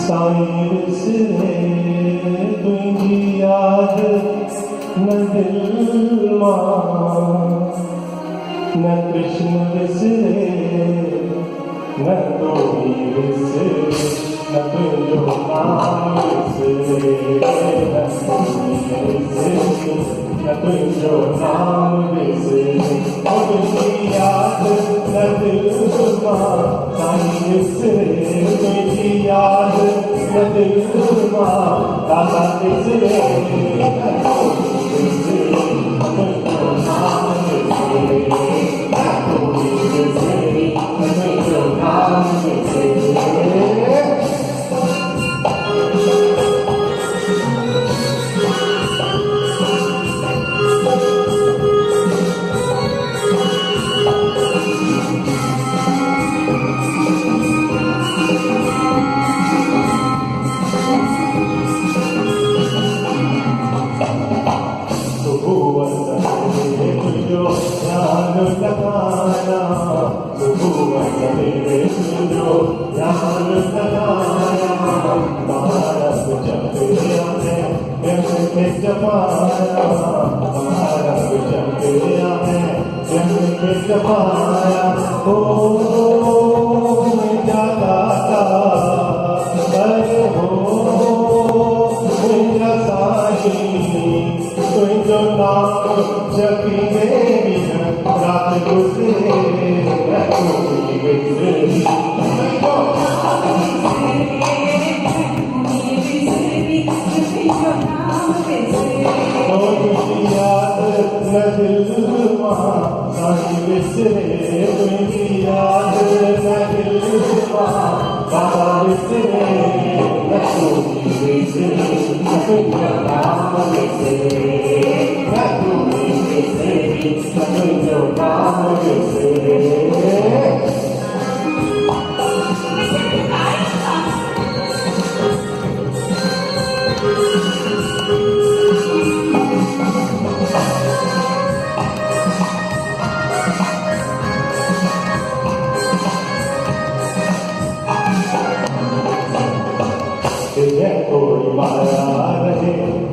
साई विसरे तुझी याद न दिल न कृष्ण विसरे न तोही विसरे न तुझो नाम विसरे न तुझो नाम विसरे तुझी याद न दिल साई विसरे तुझी याद न दिल दादा विसरे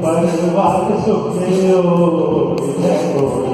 परिवार सुख हो